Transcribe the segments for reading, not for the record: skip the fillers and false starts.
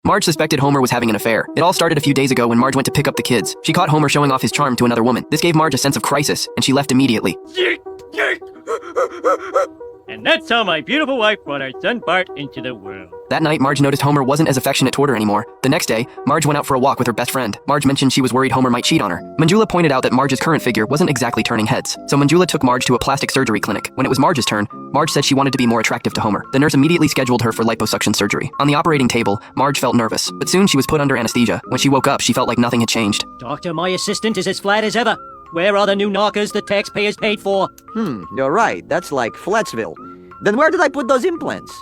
Marge suspected Homer was having an affair. It all started a few days ago when Marge went to pick up the kids. She caught Homer showing off his charm to another woman. This gave Marge a sense of crisis, and she left immediately. And that's how my beautiful wife brought our son Bart into the world. That night, Marge noticed Homer wasn't as affectionate toward her anymore. The next day, Marge went out for a walk with her best friend. Marge mentioned she was worried Homer might cheat on her. Manjula pointed out that Marge's current figure wasn't exactly turning heads, so Manjula took Marge to a plastic surgery clinic. When it was Marge's turn, Marge said she wanted to be more attractive to Homer. The nurse immediately scheduled her for liposuction surgery. On the operating table, Marge felt nervous, but soon she was put under anesthesia. When she woke up, she felt like nothing had changed. Doctor, my assistant is as flat as ever. Where are the new knockers the taxpayers paid for? You're right. That's like Flatsville. Then where did I put those implants?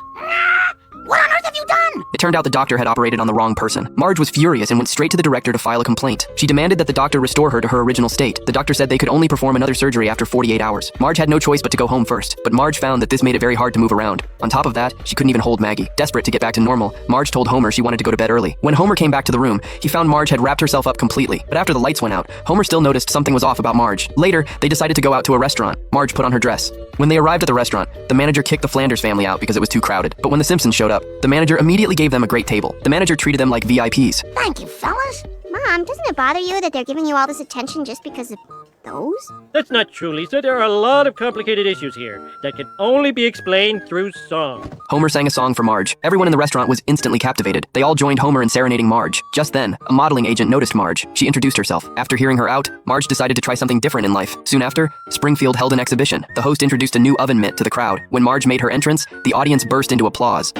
What on earth have you done? It turned out the doctor had operated on the wrong person. Marge was furious and went straight to the director to file a complaint. She demanded that the doctor restore her to her original state. The doctor said they could only perform another surgery after 48 hours. Marge had no choice but to go home first, but Marge found that this made it very hard to move around. On top of that, she couldn't even hold Maggie. Desperate to get back to normal, Marge told Homer she wanted to go to bed early. When Homer came back to the room, he found Marge had wrapped herself up completely. But after the lights went out, Homer still noticed something was off about Marge. Later, they decided to go out to a restaurant. Marge put on her dress. When they arrived at the restaurant, the manager kicked the Flanders family out because it was too crowded. But when the Simpsons showed up, the manager immediately gave them a great table. The manager treated them like VIPs. Thank you, fellas. Mom, doesn't it bother you that they're giving you all this attention just because of those? That's not true, Lisa. There are a lot of complicated issues here that can only be explained through song. Homer sang a song for Marge. Everyone in the restaurant was instantly captivated. They all joined Homer in serenading Marge. Just then, a modeling agent noticed Marge. She introduced herself. After hearing her out, Marge decided to try something different in life. Soon after, Springfield held an exhibition. The host introduced a new oven mitt to the crowd. When Marge made her entrance, the audience burst into applause.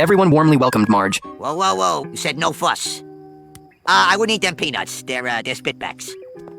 Everyone warmly welcomed Marge. Whoa. You said no fuss. I wouldn't eat them peanuts. They're spitbacks.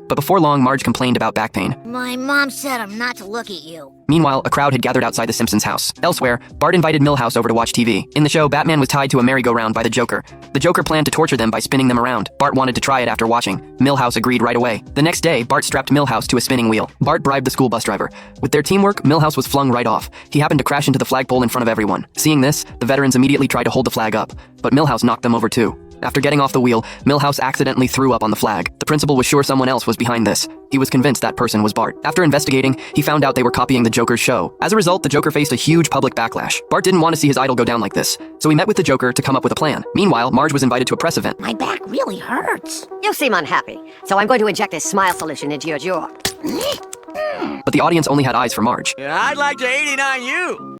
But before long, Marge complained about back pain. My mom said I'm not to look at you. Meanwhile, a crowd had gathered outside the Simpsons' house. Elsewhere, Bart invited Milhouse over to watch TV. In the show, Batman was tied to a merry-go-round by the Joker. The Joker planned to torture them by spinning them around. Bart wanted to try it after watching. Milhouse agreed right away. The next day, Bart strapped Milhouse to a spinning wheel. Bart bribed the school bus driver. With their teamwork, Milhouse was flung right off. He happened to crash into the flagpole in front of everyone. Seeing this, the veterans immediately tried to hold the flag up, but Milhouse knocked them over too. After getting off the wheel, Milhouse accidentally threw up on the flag. The principal was sure someone else was behind this. He was convinced that person was Bart. After investigating, he found out they were copying the Joker's show. As a result, the Joker faced a huge public backlash. Bart didn't want to see his idol go down like this, so he met with the Joker to come up with a plan. Meanwhile, Marge was invited to a press event. My back really hurts. You seem unhappy, so I'm going to inject this smile solution into your jaw. But the audience only had eyes for Marge. I'd like to 89 you.